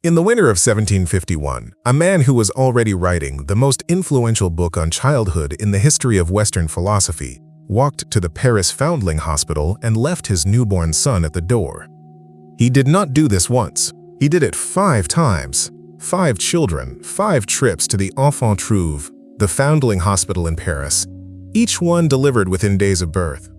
In the winter of 1751, a man who was already writing the most influential book on childhood in the history of Western philosophy walked to the Paris Foundling Hospital and left his newborn son at the door. He did not do this once. He did it 5 times. 5 children, 5 trips to the Enfant Trouve, the Foundling Hospital in Paris. Each one delivered within days of birth.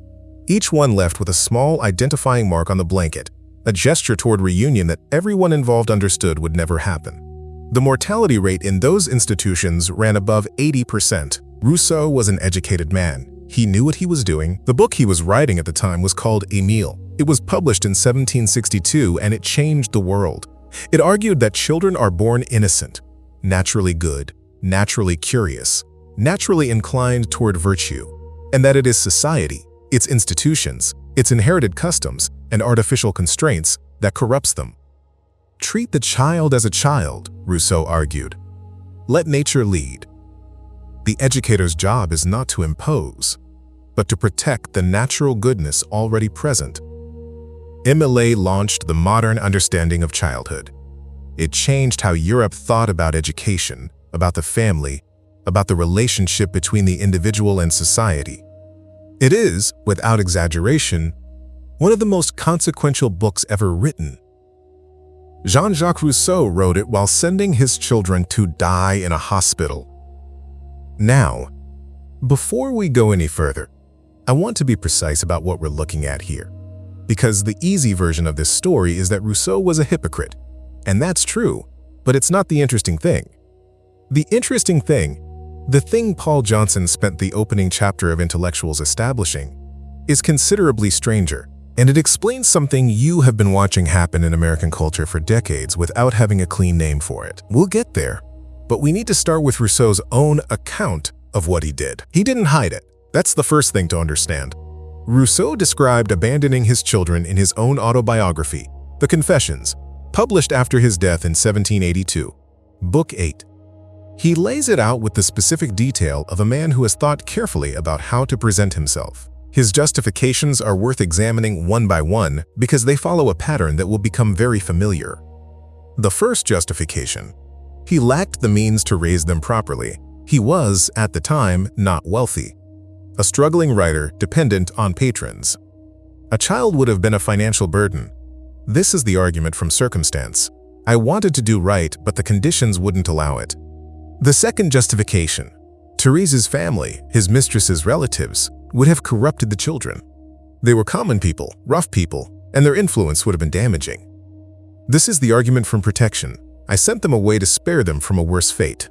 Each one left with a small identifying mark on the blanket, a gesture toward reunion that everyone involved understood would never happen. The mortality rate in those institutions ran above 80%. Rousseau was an educated man. He knew what he was doing. The book he was writing at the time was called Émile. It was published in 1762 and it changed the world. It argued that children are born innocent, naturally good, naturally curious, naturally inclined toward virtue, and that it is society, its institutions, its inherited customs, and artificial constraints that corrupts them. Treat the child as a child, Rousseau argued. Let nature lead. The educator's job is not to impose, but to protect the natural goodness already present. Émile launched the modern understanding of childhood. It changed how Europe thought about education, about the family, about the relationship between the individual and society. It is, without exaggeration, one of the most consequential books ever written. Jean-Jacques Rousseau wrote it while sending his children to die in a hospital. Now, before we go any further, I want to be precise about what we're looking at here, because the easy version of this story is that Rousseau was a hypocrite, and that's true, but it's not the interesting thing. The interesting thing, the thing Paul Johnson spent the opening chapter of Intellectuals establishing, is considerably stranger, and it explains something you have been watching happen in American culture for decades without having a clean name for it. We'll get there, but we need to start with Rousseau's own account of what he did. He didn't hide it. That's the first thing to understand. Rousseau described abandoning his children in his own autobiography, The Confessions, published after his death in 1782, Book 8. He lays it out with the specific detail of a man who has thought carefully about how to present himself. His justifications are worth examining one by one because they follow a pattern that will become very familiar. The first justification: he lacked the means to raise them properly. He was, at the time, not wealthy. A struggling writer dependent on patrons. A child would have been a financial burden. This is the argument from circumstance. I wanted to do right, but the conditions wouldn't allow it. The second justification: Therese's family, his mistress's relatives, would have corrupted the children. They were common people, rough people, and their influence would have been damaging. This is the argument from protection. I sent them away to spare them from a worse fate.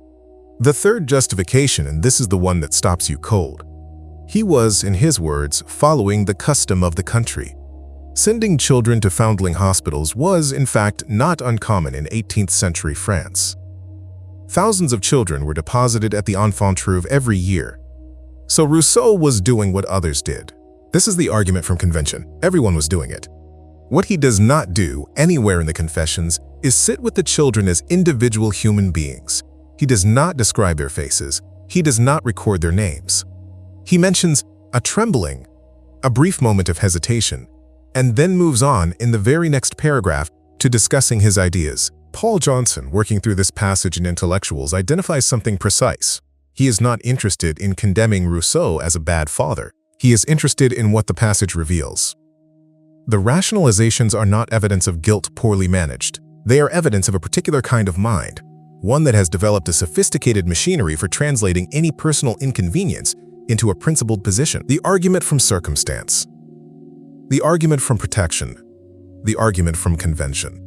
The third justification, and this is the one that stops you cold. He was, in his words, following the custom of the country. Sending children to foundling hospitals was, in fact, not uncommon in 18th century France. Thousands of children were deposited at the Enfant Trouve every year. So Rousseau was doing what others did. This is the argument from convention. Everyone was doing it. What he does not do anywhere in the Confessions is sit with the children as individual human beings. He does not describe their faces. He does not record their names. He mentions a trembling, a brief moment of hesitation, and then moves on in the very next paragraph to discussing his ideas. Paul Johnson, working through this passage in Intellectuals, identifies something precise. He is not interested in condemning Rousseau as a bad father. He is interested in what the passage reveals. The rationalizations are not evidence of guilt poorly managed. They are evidence of a particular kind of mind, one that has developed a sophisticated machinery for translating any personal inconvenience into a principled position. The argument from circumstance, the argument from protection, the argument from convention.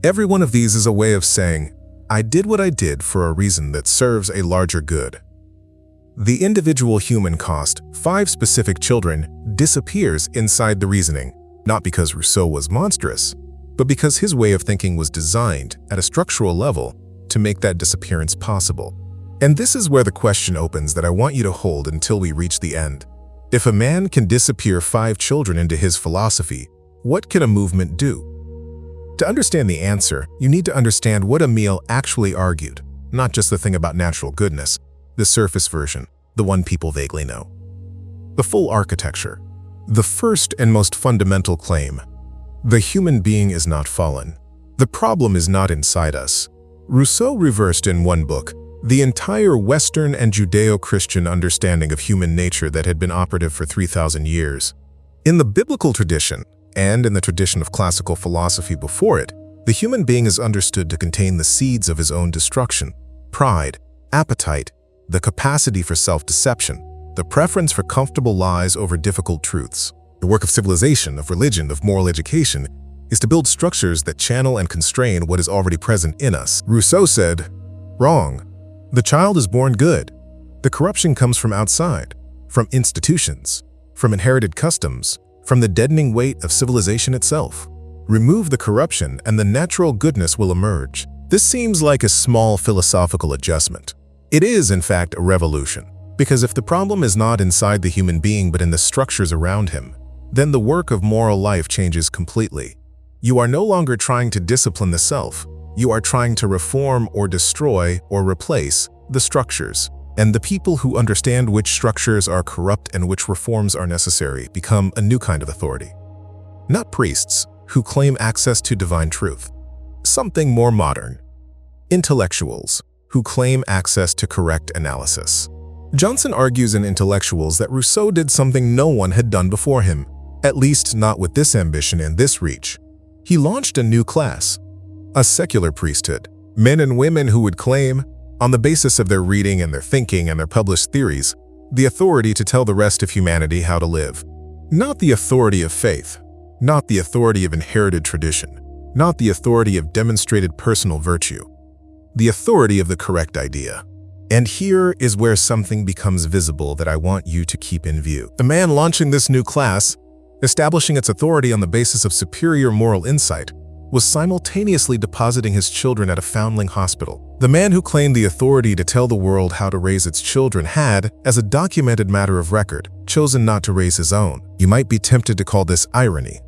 Every one of these is a way of saying, I did what I did for a reason that serves a larger good. The individual human cost, 5 specific children, disappears inside the reasoning, not because Rousseau was monstrous, but because his way of thinking was designed at a structural level to make that disappearance possible. And this is where the question opens that I want you to hold until we reach the end. If a man can disappear 5 children into his philosophy, what can a movement do? To understand the answer, you need to understand what Émile actually argued, not just the thing about natural goodness, the surface version, the one people vaguely know. The full architecture. The first and most fundamental claim: the human being is not fallen. The problem is not inside us. Rousseau reversed in one book the entire Western and Judeo-Christian understanding of human nature that had been operative for 3,000 years. In the biblical tradition, and in the tradition of classical philosophy before it, the human being is understood to contain the seeds of his own destruction: pride, appetite, the capacity for self-deception, the preference for comfortable lies over difficult truths. The work of civilization, of religion, of moral education is to build structures that channel and constrain what is already present in us. Rousseau said, "Wrong. The child is born good. The corruption comes from outside, from institutions, from inherited customs, from the deadening weight of civilization itself. Remove the corruption and the natural goodness will emerge." This seems like a small philosophical adjustment. It is, in fact, a revolution, because if the problem is not inside the human being but in the structures around him, then the work of moral life changes completely. You are no longer trying to discipline the self. You are trying to reform or destroy or replace the structures. And the people who understand which structures are corrupt and which reforms are necessary become a new kind of authority. Not priests who claim access to divine truth. Something more modern. Intellectuals who claim access to correct analysis. Johnson argues in Intellectuals that Rousseau did something no one had done before him, at least not with this ambition and this reach. He launched a new class, a secular priesthood, men and women who would claim, on the basis of their reading and their thinking and their published theories, the authority to tell the rest of humanity how to live. Not the authority of faith, not the authority of inherited tradition, not the authority of demonstrated personal virtue, the authority of the correct idea. And here is where something becomes visible that I want you to keep in view. The man launching this new class, establishing its authority on the basis of superior moral insight, was simultaneously depositing his children at a foundling hospital. The man who claimed the authority to tell the world how to raise its children had, as a documented matter of record, chosen not to raise his own. You might be tempted to call this irony.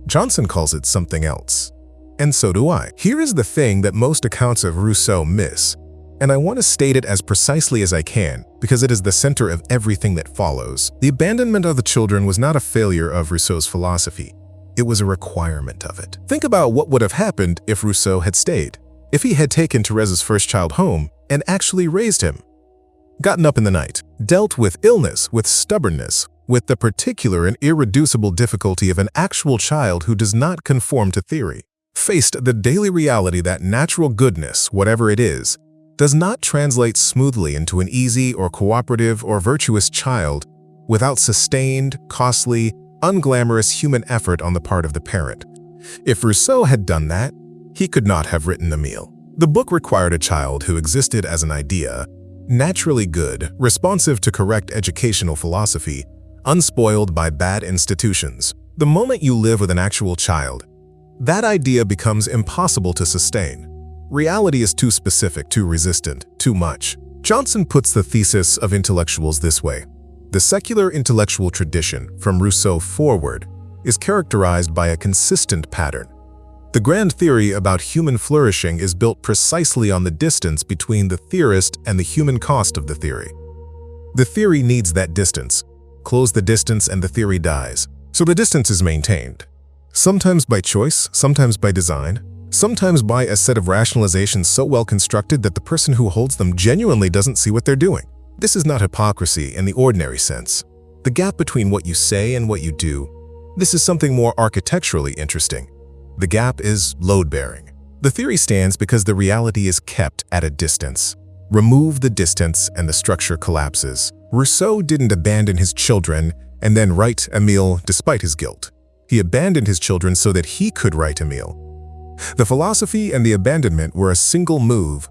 Johnson calls it something else. And so do I. Here is the thing that most accounts of Rousseau miss, and I want to state it as precisely as I can, because it is the center of everything that follows. The abandonment of the children was not a failure of Rousseau's philosophy. It was a requirement of it. Think about what would have happened if Rousseau had stayed, if he had taken Therese's first child home and actually raised him, gotten up in the night, dealt with illness, with stubbornness, with the particular and irreducible difficulty of an actual child who does not conform to theory, faced the daily reality that natural goodness, whatever it is, does not translate smoothly into an easy or cooperative or virtuous child without sustained, costly, unglamorous human effort on the part of the parent. If Rousseau had done that, he could not have written Émile. The book required a child who existed as an idea, naturally good, responsive to correct educational philosophy, unspoiled by bad institutions. The moment you live with an actual child, that idea becomes impossible to sustain. Reality is too specific, too resistant, too much. Johnson puts the thesis of Intellectuals this way. The secular intellectual tradition, from Rousseau forward, is characterized by a consistent pattern. The grand theory about human flourishing is built precisely on the distance between the theorist and the human cost of the theory. The theory needs that distance. Close the distance and the theory dies. So the distance is maintained. Sometimes by choice, sometimes by design, sometimes by a set of rationalizations so well constructed that the person who holds them genuinely doesn't see what they're doing. This is not hypocrisy in the ordinary sense. The gap between what you say and what you do, this is something more architecturally interesting. The gap is load-bearing. The theory stands because the reality is kept at a distance. Remove the distance and the structure collapses. Rousseau didn't abandon his children and then write Émile despite his guilt. He abandoned his children so that he could write Émile. The philosophy and the abandonment were a single move.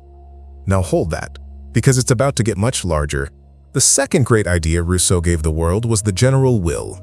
Now hold that, because it's about to get much larger. The second great idea Rousseau gave the world was the general will,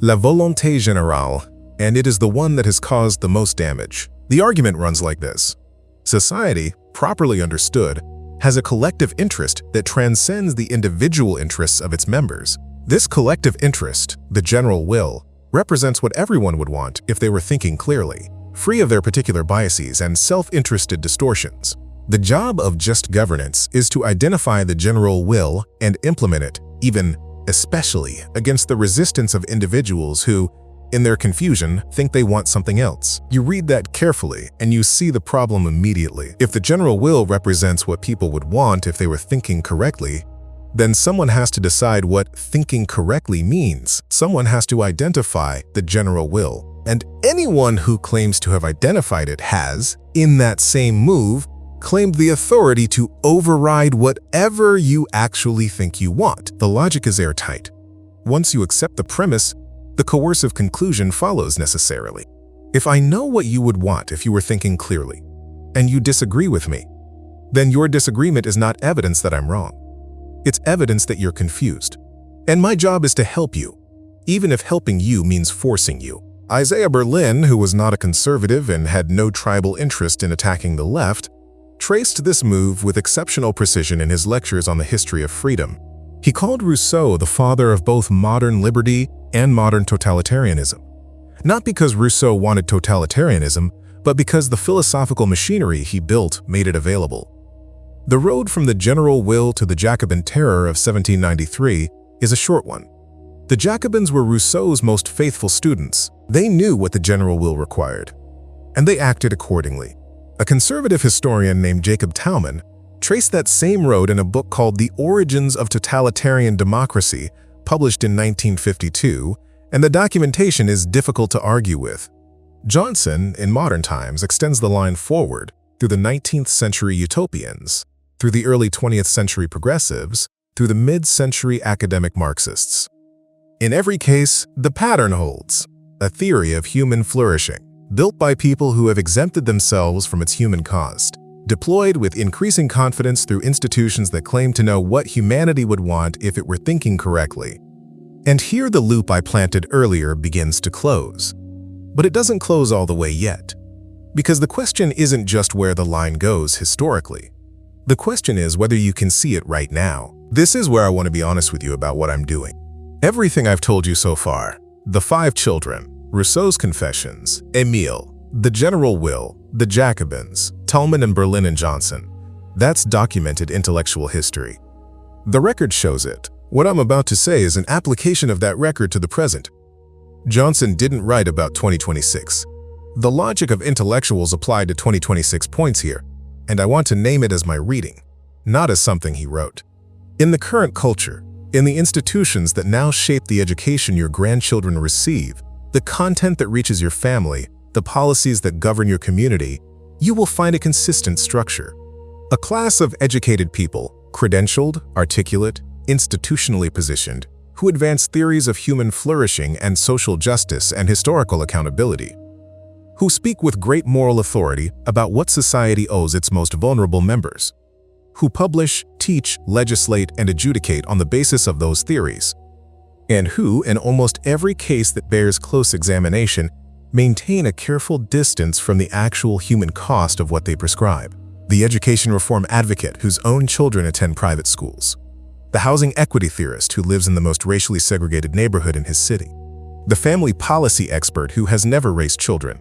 la volonté générale, and it is the one that has caused the most damage. The argument runs like this. Society, properly understood, has a collective interest that transcends the individual interests of its members. This collective interest, the general will, represents what everyone would want if they were thinking clearly, free of their particular biases and self-interested distortions. The job of just governance is to identify the general will and implement it, even, especially, against the resistance of individuals who, in their confusion, think they want something else. You read that carefully, and you see the problem immediately. If the general will represents what people would want if they were thinking correctly, then someone has to decide what thinking correctly means. Someone has to identify the general will. And anyone who claims to have identified it has, in that same move, claimed the authority to override whatever you actually think you want. The logic is airtight. Once you accept the premise, the coercive conclusion follows necessarily. If I know what you would want if you were thinking clearly, and you disagree with me, then your disagreement is not evidence that I'm wrong. It's evidence that you're confused. And my job is to help you, even if helping you means forcing you. Isaiah Berlin, who was not a conservative and had no tribal interest in attacking the left, traced this move with exceptional precision in his lectures on the history of freedom. He called Rousseau the father of both modern liberty and modern totalitarianism. Not because Rousseau wanted totalitarianism, but because the philosophical machinery he built made it available. The road from the general will to the Jacobin Terror of 1793 is a short one. The Jacobins were Rousseau's most faithful students. They knew what the general will required, and they acted accordingly. A conservative historian named Jacob Talmon traced that same road in a book called The Origins of Totalitarian Democracy, published in 1952, and the documentation is difficult to argue with. Johnson, in modern times, extends the line forward through the 19th century utopians, through the early 20th century progressives, through the mid-century academic Marxists. In every case, the pattern holds, a theory of human flourishing, built by people who have exempted themselves from its human cost, deployed with increasing confidence through institutions that claim to know what humanity would want if it were thinking correctly. And here the loop I planted earlier begins to close. But it doesn't close all the way yet. Because the question isn't just where the line goes historically. The question is whether you can see it right now. This is where I want to be honest with you about what I'm doing. Everything I've told you so far, the 5 children, Rousseau's Confessions, Émile, the general will, the Jacobins, Talmon and Berlin and Johnson, that's documented intellectual history. The record shows it. What I'm about to say is an application of that record to the present. Johnson didn't write about 2026. The logic of intellectuals applied to 2026 points here, and I want to name it as my reading, not as something he wrote. In the current culture, in the institutions that now shape the education your grandchildren receive, the content that reaches your family, the policies that govern your community, you will find a consistent structure. A class of educated people, credentialed, articulate, institutionally positioned, who advance theories of human flourishing and social justice and historical accountability, who speak with great moral authority about what society owes its most vulnerable members, who publish, teach, legislate, and adjudicate on the basis of those theories, and who, in almost every case that bears close examination, maintain a careful distance from the actual human cost of what they prescribe. The education reform advocate whose own children attend private schools, the housing equity theorist who lives in the most racially segregated neighborhood in his city, the family policy expert who has never raised children,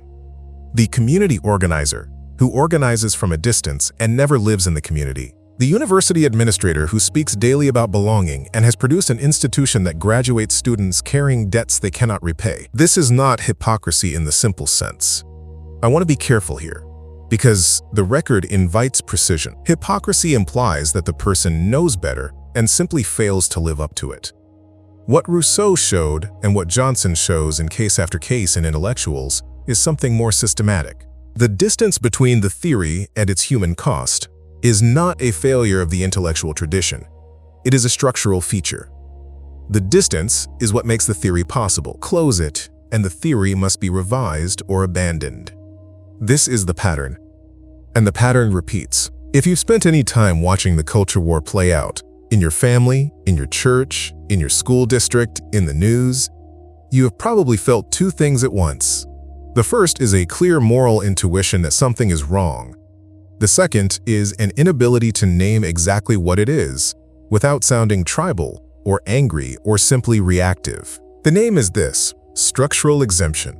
the community organizer who organizes from a distance and never lives in the community, the university administrator who speaks daily about belonging and has produced an institution that graduates students carrying debts they cannot repay. This is not hypocrisy in the simple sense. I want to be careful here, because the record invites precision. Hypocrisy implies that the person knows better and simply fails to live up to it. What Rousseau showed and what Johnson shows in case after case in intellectuals is something more systematic. The distance between the theory and its human cost is not a failure of the intellectual tradition. It is a structural feature. The distance is what makes the theory possible. Close it, and the theory must be revised or abandoned. This is the pattern, and the pattern repeats. If you've spent any time watching the culture war play out, in your family, in your church, in your school district, in the news, you have probably felt 2 things at once. The first is a clear moral intuition that something is wrong. The second is an inability to name exactly what it is, without sounding tribal or angry or simply reactive. The name is this: structural exemption.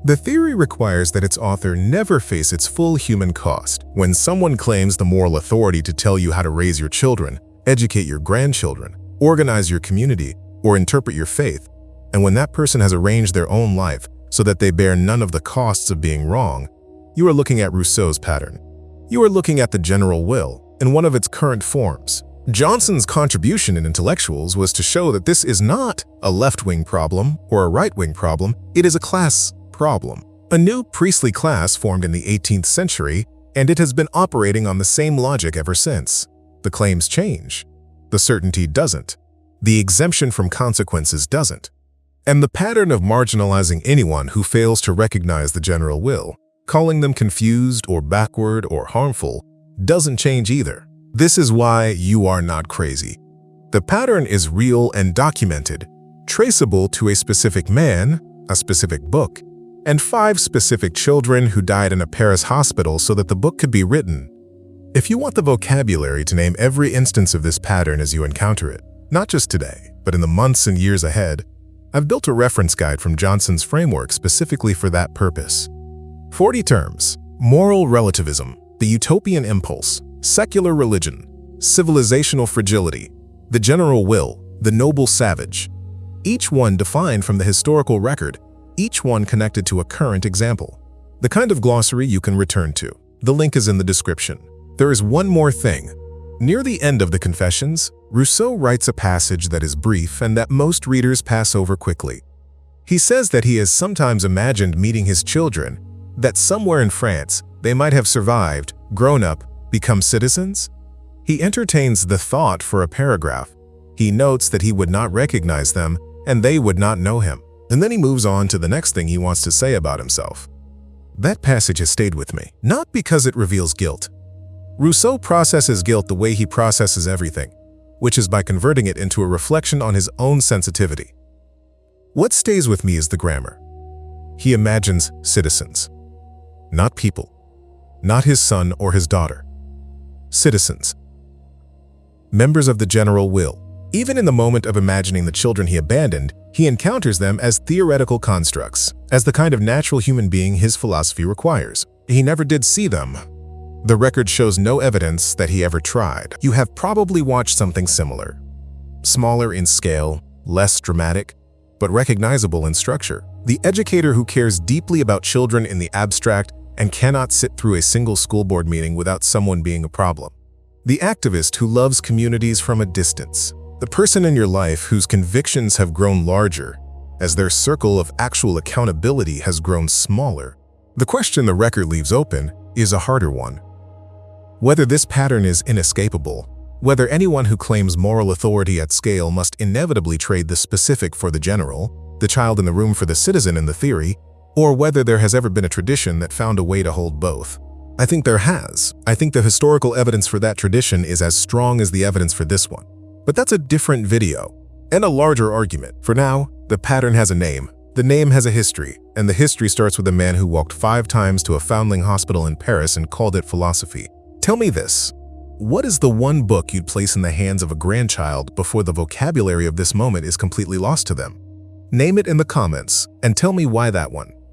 The theory requires that its author never face its full human cost. When someone claims the moral authority to tell you how to raise your children, educate your grandchildren, organize your community, or interpret your faith, And when that person has arranged their own life so that they bear none of the costs of being wrong, you are looking at Rousseau's pattern. You are looking at the general will in one of its current forms. Johnson's contribution in Intellectuals was to show that this is not a left-wing problem or a right-wing problem, it is a class problem. A new priestly class formed in the 18th century, and it has been operating on the same logic ever since. The claims change. The certainty doesn't. The exemption from consequences doesn't. And the pattern of marginalizing anyone who fails to recognize the general will, calling them confused or backward or harmful, doesn't change either. This is why you are not crazy. The pattern is real and documented, traceable to a specific man, a specific book, and 5 specific children who died in a Paris hospital so that the book could be written. If you want the vocabulary to name every instance of this pattern as you encounter it, not just today, but in the months and years ahead, I've built a reference guide from Johnson's framework specifically for that purpose. 40 terms: moral relativism, the utopian impulse, secular religion, civilizational fragility, the general will, the noble savage. Each one defined from the historical record, each one connected to a current example. The kind of glossary you can return to. The link is in the description. There is one more thing. Near the end of the Confessions, Rousseau writes a passage that is brief and that most readers pass over quickly. He says that he has sometimes imagined meeting his children, that somewhere in France they might have survived, grown up, become citizens? He entertains the thought for a paragraph. He notes that he would not recognize them and they would not know him. And then he moves on to the next thing he wants to say about himself. That passage has stayed with me, not because it reveals guilt. Rousseau processes guilt the way he processes everything, which is by converting it into a reflection on his own sensitivity. What stays with me is the grammar. He imagines citizens, not people, not his son or his daughter. Citizens, members of the general will. Even in the moment of imagining the children he abandoned, he encounters them as theoretical constructs, as the kind of natural human being his philosophy requires. He never did see them. The record shows no evidence that he ever tried. You have probably watched something similar. Smaller in scale, less dramatic, but recognizable in structure. The educator who cares deeply about children in the abstract and cannot sit through a single school board meeting without someone being a problem. The activist who loves communities from a distance. The person in your life whose convictions have grown larger as their circle of actual accountability has grown smaller. The question the record leaves open is a harder one. Whether this pattern is inescapable, whether anyone who claims moral authority at scale must inevitably trade the specific for the general, the child in the room for the citizen in the theory, or whether there has ever been a tradition that found a way to hold both. I think there has. I think the historical evidence for that tradition is as strong as the evidence for this one. But that's a different video and a larger argument. For now, the pattern has a name. The name has a history, and the history starts with a man who walked 5 times to a foundling hospital in Paris and called it philosophy. Tell me this. What is the one book you'd place in the hands of a grandchild before the vocabulary of this moment is completely lost to them? Name it in the comments and tell me why that one.